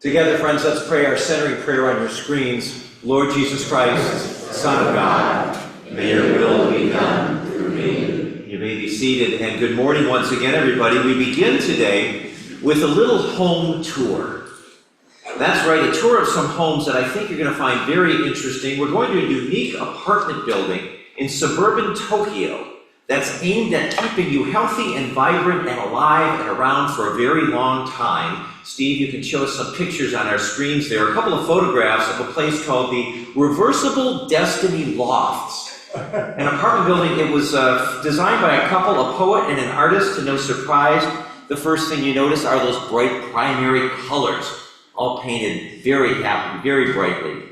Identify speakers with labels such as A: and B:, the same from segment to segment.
A: Together, friends, let's pray our centering prayer on your screens. Lord Jesus Christ, Son of God, may your will be done through me. You may be seated, and good morning once again, everybody. We begin today with a little home tour. That's right, a tour of some homes that I think you're going to find very interesting. We're going to a unique apartment building in suburban Tokyo that's aimed at keeping you healthy and vibrant and alive and around for a very long time. Steve, you can show us some pictures on our screens there. A couple of photographs of a place called the Reversible Destiny Lofts. An apartment building. It was designed by a couple, a poet and an artist, to no surprise. The first thing you notice are those bright primary colors, all painted very happy, very brightly.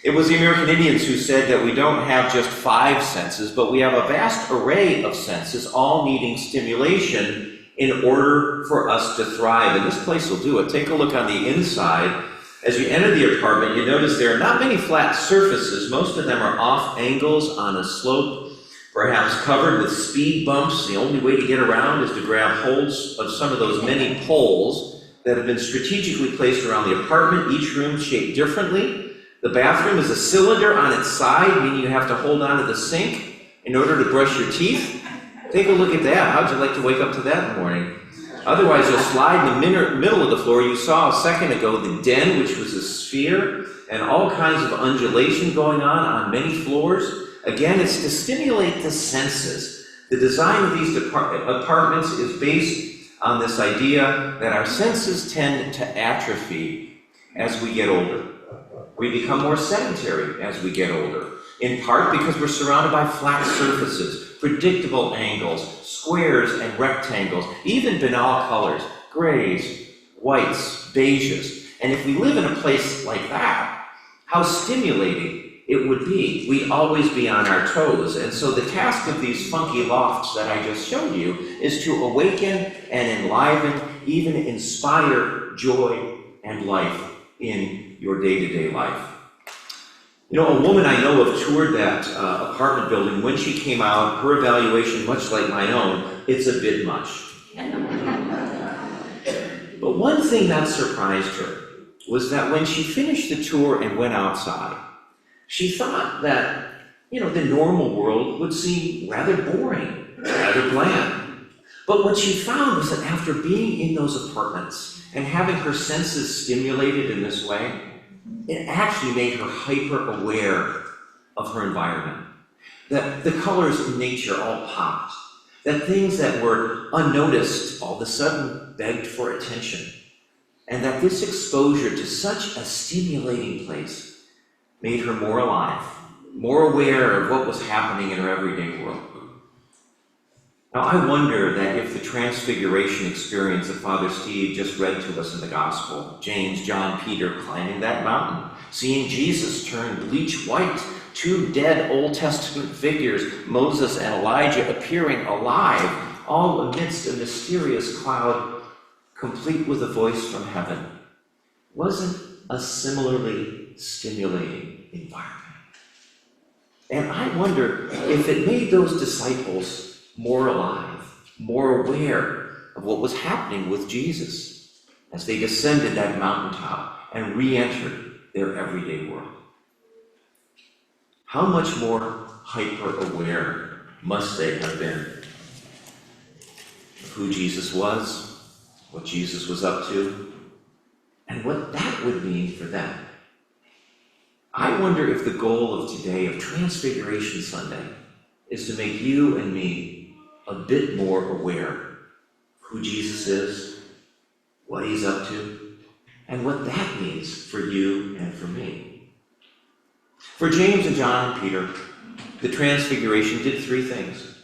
A: It was the American Indians who said that we don't have just 5 senses, but we have a vast array of senses, all needing stimulation in order for us to thrive. And this place will do it. Take a look on the inside. As you enter the apartment, you notice there are not many flat surfaces. Most of them are off angles on a slope, perhaps covered with speed bumps. The only way to get around is to grab holds of some of those many poles that have been strategically placed around the apartment, each room shaped differently. The bathroom is a cylinder on its side, meaning you have to hold onto the sink in order to brush your teeth. Take a look at that. How'd you like to wake up to that in the morning? Otherwise, you'll slide in the middle of the floor. You saw a second ago the den, which was a sphere, and all kinds of undulation going on many floors. Again, it's to stimulate the senses. The design of these apartments is based on this idea that our senses tend to atrophy as we get older. We become more sedentary as we get older, in part because we're surrounded by flat surfaces, predictable angles, squares and rectangles, even banal colors, grays, whites, beiges. And if we live in a place like that, how stimulating it would be. We'd always be on our toes. And so the task of these funky lofts that I just showed you is to awaken and enliven, even inspire joy and life in your day-to-day life. You know, a woman I know of toured that apartment building. When she came out, her evaluation, much like my own, it's a bit much. But one thing that surprised her was that when she finished the tour and went outside, she thought that, the normal world would seem rather boring, rather bland. But what she found was that after being in those apartments and having her senses stimulated in this way, it actually made her hyper-aware of her environment. That the colors in nature all popped. That things that were unnoticed all of a sudden begged for attention. And that this exposure to such a stimulating place made her more alive, more aware of what was happening in her everyday world. Now, I wonder that if the transfiguration experience that Father Steve just read to us in the gospel, James, John, Peter climbing that mountain, seeing Jesus turn bleach white, 2 dead Old Testament figures, Moses and Elijah, appearing alive, all amidst a mysterious cloud, complete with a voice from heaven, wasn't a similarly stimulating environment. And I wonder if it made those disciples more alive, more aware of what was happening with Jesus as they descended that mountaintop and re-entered their everyday world. How much more hyper-aware must they have been of who Jesus was, what Jesus was up to, and what that would mean for them? I wonder if the goal of today, of Transfiguration Sunday, is to make you and me a bit more aware of who Jesus is, what he's up to, and what that means for you and for me. For James and John and Peter, the Transfiguration did 3 things.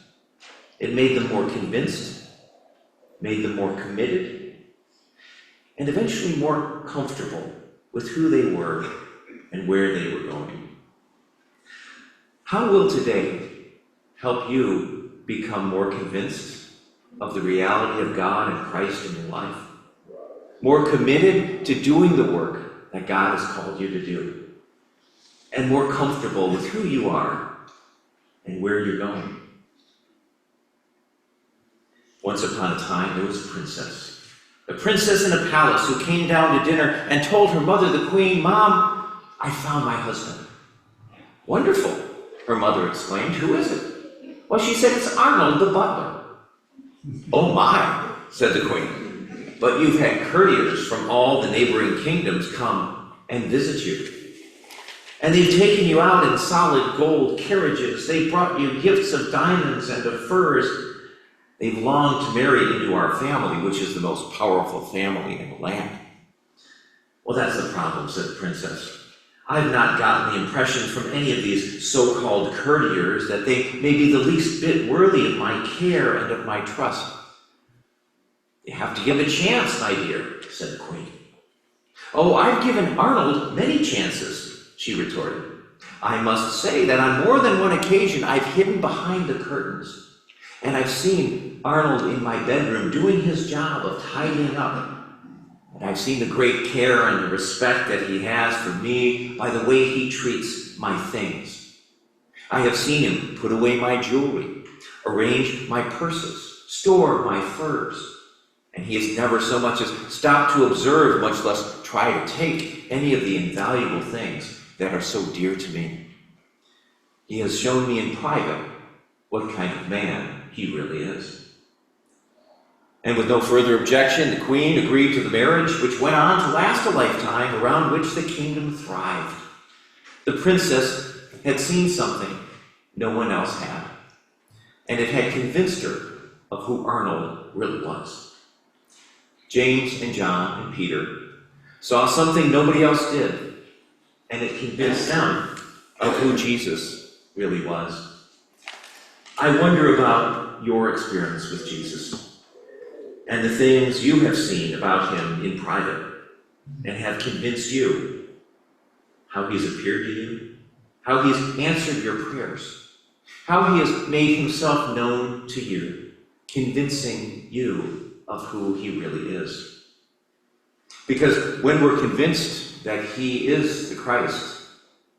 A: It made them more convinced, made them more committed, and eventually more comfortable with who they were and where they were going. How will today help you become more convinced of the reality of God and Christ in your life? More committed to doing the work that God has called you to do? And more comfortable with who you are and where you're going? Once upon a time, there was a princess The princess in a palace who came down to dinner and told her mother, the queen, "Mom, I found my husband." "Wonderful," her mother exclaimed. "Who is it?" "Well," she said, "it's Arnold the butler." "Oh my," said the queen, "but you've had courtiers from all the neighboring kingdoms come and visit you. And they've taken you out in solid gold carriages. They brought you gifts of diamonds and of furs. They've longed to marry into our family, which is the most powerful family in the land." "Well, that's the problem," said the princess. "I've not gotten the impression from any of these so-called courtiers that they may be the least bit worthy of my care and of my trust." "You have to give a chance, my dear," said the queen. "Oh, I've given Arnold many chances," she retorted. "I must say that on more than one occasion I've hidden behind the curtains. And I've seen Arnold in my bedroom doing his job of tidying up. And I've seen the great care and the respect that he has for me by the way he treats my things. I have seen him put away my jewelry, arrange my purses, store my furs. And he has never so much as stopped to observe, much less try to take any of the invaluable things that are so dear to me. He has shown me in private what kind of man he really is." And with no further objection, the queen agreed to the marriage, which went on to last a lifetime, around which the kingdom thrived. The princess had seen something no one else had, and it had convinced her of who Arnold really was. James and John and Peter saw something nobody else did, and it convinced them of who Jesus really was. I wonder about your experience with Jesus and the things you have seen about him in private and have convinced you, how he's appeared to you, how he's answered your prayers, how he has made himself known to you, convincing you of who he really is. Because when we're convinced that he is the Christ,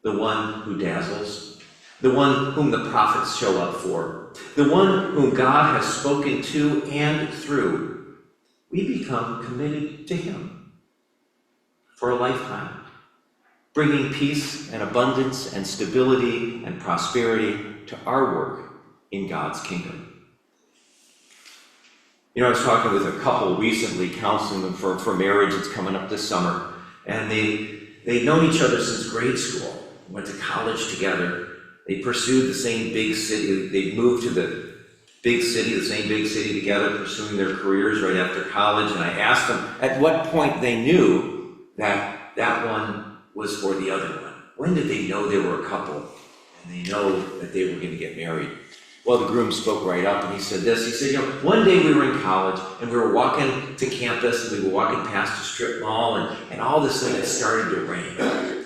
A: the one who dazzles, the one whom the prophets show up for, the one whom God has spoken to and through, we become committed to him for a lifetime, bringing peace and abundance and stability and prosperity to our work in God's kingdom. You know, I was talking with a couple recently, counseling them for marriage. It's coming up this summer, and they'd known each other since grade school, went to college together. They pursued the same big city. They moved to the big city, the same big city together, pursuing their careers right after college. And I asked them at what point they knew that that one was for the other one. When did they know they were a couple and they know that they were going to get married? Well, the groom spoke right up and he said this. He said, you know, one day we were in college and we were walking to campus and we were walking past a strip mall and all of a sudden it started to rain.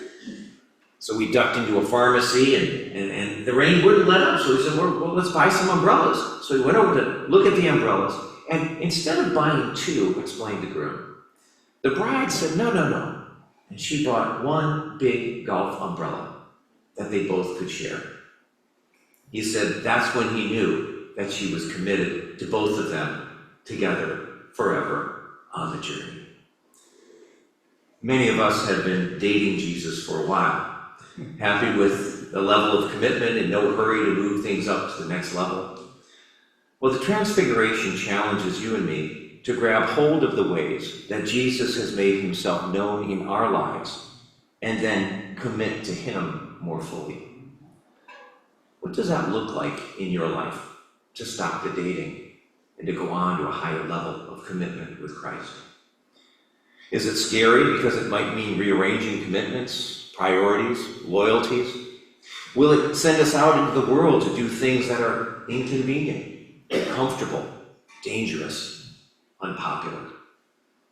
A: So we ducked into a pharmacy and the rain wouldn't let up. So we said, well, let's buy some umbrellas. So we went over to look at the umbrellas. And instead of buying two, explained the groom, the bride said, no. And she bought one big golf umbrella that they both could share. He said that's when he knew that she was committed to both of them together forever on the journey. Many of us have been dating Jesus for a while, happy with the level of commitment and no hurry to move things up to the next level. Well, the Transfiguration challenges you and me to grab hold of the ways that Jesus has made himself known in our lives and then commit to him more fully. What does that look like in your life to stop the dating and to go on to a higher level of commitment with Christ? Is it scary because it might mean rearranging commitments, priorities, loyalties? Will it send us out into the world to do things that are inconvenient, uncomfortable, dangerous, unpopular?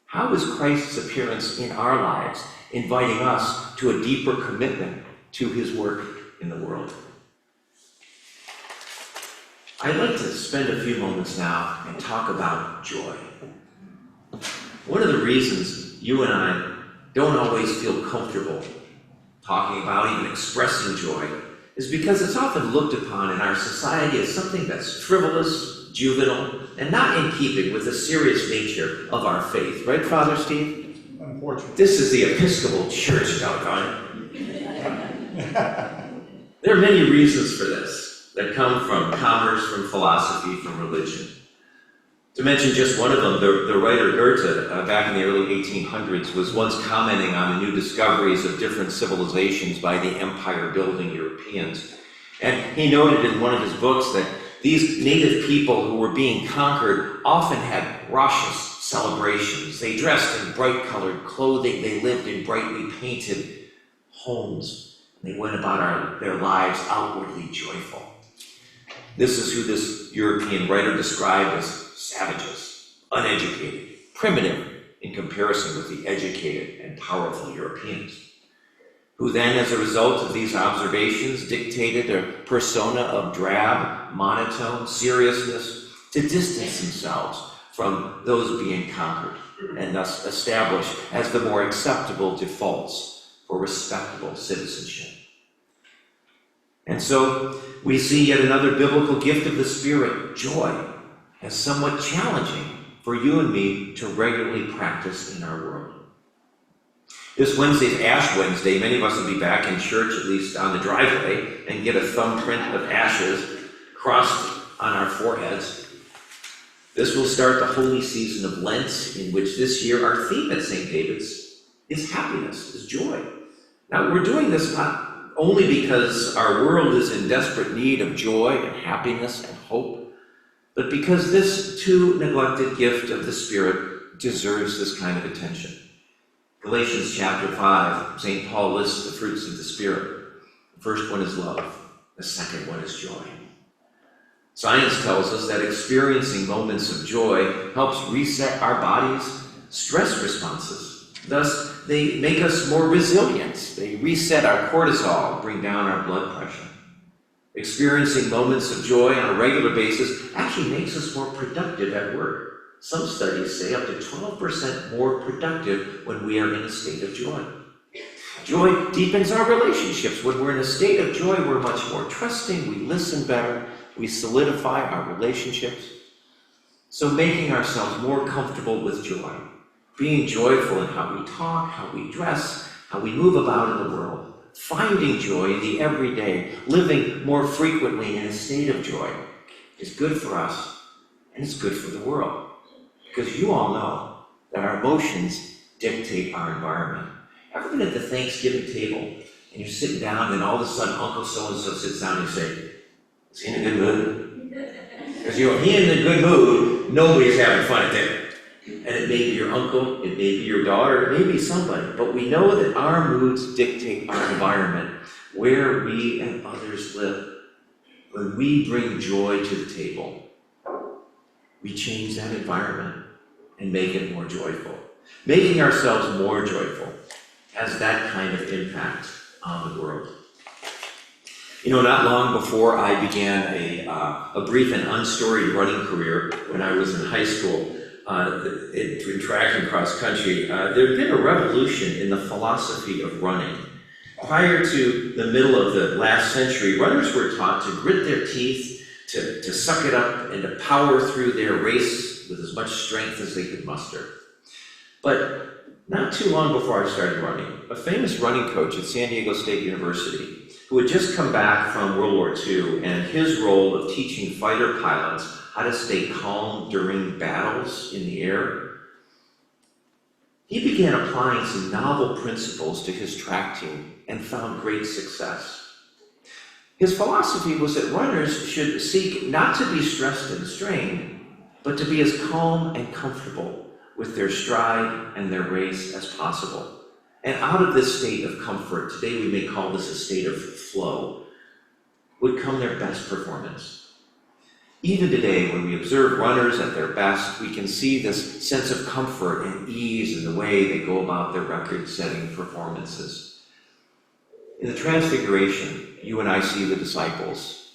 A: How is Christ's appearance in our lives inviting us to a deeper commitment to his work in the world? I'd like to spend a few moments now and talk about joy. One of the reasons you and I don't always feel comfortable talking about, even expressing joy, is because it's often looked upon in our society as something that's frivolous, juvenile, and not in keeping with the serious nature of our faith. Right, Father Steve?
B: Unfortunately.
A: This is the Episcopal Church, doggone it. There are many reasons for this that come from commerce, from philosophy, from religion. To mention just one of them, the writer Goethe, back in the early 1800s, was once commenting on the new discoveries of different civilizations by the empire-building Europeans. And he noted in one of his books that these native people who were being conquered often had raucous celebrations. They dressed in bright-colored clothing. They lived in brightly painted homes. They went about their lives outwardly joyful. This is who this European writer described as savages, uneducated, primitive in comparison with the educated and powerful Europeans, who then, as a result of these observations, dictated a persona of drab, monotone seriousness to distance themselves from those being conquered, and thus established as the more acceptable defaults for respectable citizenship. And so we see yet another biblical gift of the Spirit, joy, as somewhat challenging for you and me to regularly practice in our world. This Wednesday's Ash Wednesday. Many of us will be back in church, at least on the driveway, and get a thumbprint of ashes crossed on our foreheads. This will start the holy season of Lent, in which this year our theme at St. David's is happiness, is joy. Now, we're doing this not only because our world is in desperate need of joy and happiness and hope, but because this too neglected gift of the Spirit deserves this kind of attention. Galatians chapter 5, St. Paul lists the fruits of the Spirit. The first one is love. The second one is joy. Science tells us that experiencing moments of joy helps reset our body's stress responses. Thus, they make us more resilient. They reset our cortisol, bring down our blood pressure. Experiencing moments of joy on a regular basis actually makes us more productive at work. Some studies say up to 12% more productive when we are in a state of joy. Joy deepens our relationships. When we're in a state of joy, we're much more trusting, we listen better, we solidify our relationships. So making ourselves more comfortable with joy, being joyful in how we talk, how we dress, how we move about in the world, finding joy in the everyday, living more frequently in a state of joy is good for us and it's good for the world. Because you all know that our emotions dictate our environment. Ever been at the Thanksgiving table and you're sitting down and all of a sudden Uncle so-and-so sits down and you say, is he in a good mood? Because if he's in a good mood, nobody's having fun at dinner. And it may be your uncle, it may be your daughter, it may be somebody. But we know that our moods dictate our environment, where we and others live. When we bring joy to the table, we change that environment and make it more joyful. Making ourselves more joyful has that kind of impact on the world. You know, not long before I began a brief and unstoried running career when I was in high school, in track and cross country, there had been a revolution in the philosophy of running. Prior to the middle of the last century, runners were taught to grit their teeth, to suck it up, and to power through their race with as much strength as they could muster. But not too long before I started running, a famous running coach at San Diego State University, who had just come back from World War II and his role of teaching fighter pilots how to stay calm during battles in the air, he began applying some novel principles to his track team and found great success. His philosophy was that runners should seek not to be stressed and strained, but to be as calm and comfortable with their stride and their race as possible. And out of this state of comfort, today we may call this a state of flow, would come their best performance. Even today, when we observe runners at their best, we can see this sense of comfort and ease in the way they go about their record-setting performances. In the Transfiguration, you and I see the disciples,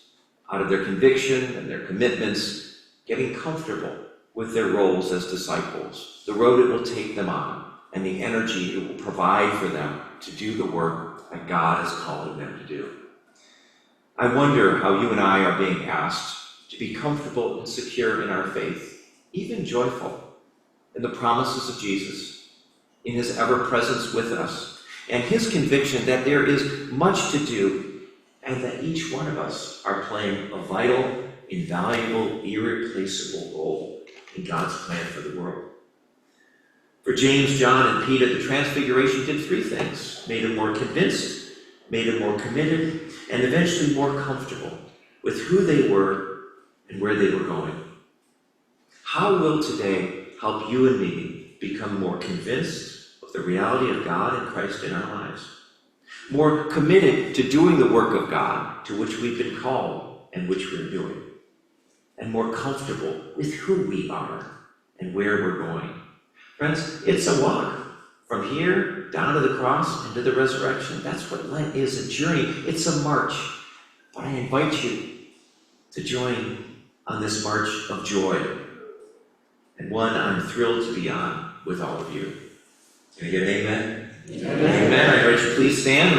A: out of their conviction and their commitments, getting comfortable with their roles as disciples, the road it will take them on, and the energy it will provide for them to do the work that God is calling them to do. I wonder how you and I are being asked to be comfortable and secure in our faith, even joyful in the promises of Jesus, in his ever-presence with us, and his conviction that there is much to do, and that each one of us are playing a vital, invaluable, irreplaceable role in God's plan for the world. For James, John, and Peter, the Transfiguration did three things: made them more convinced, made them more committed, and eventually more comfortable with who they were and where they were going. How will today help you and me become more convinced of the reality of God and Christ in our lives? More committed to doing the work of God to which we've been called and which we're doing, and more comfortable with who we are and where we're going. Friends, it's a walk from here down to the cross and to the resurrection. That's what Lent is, a journey. It's a march. But I invite you to join on this march of joy, and one I'm thrilled to be on with all of you. Can I get an amen? Amen. I invite you, please stand.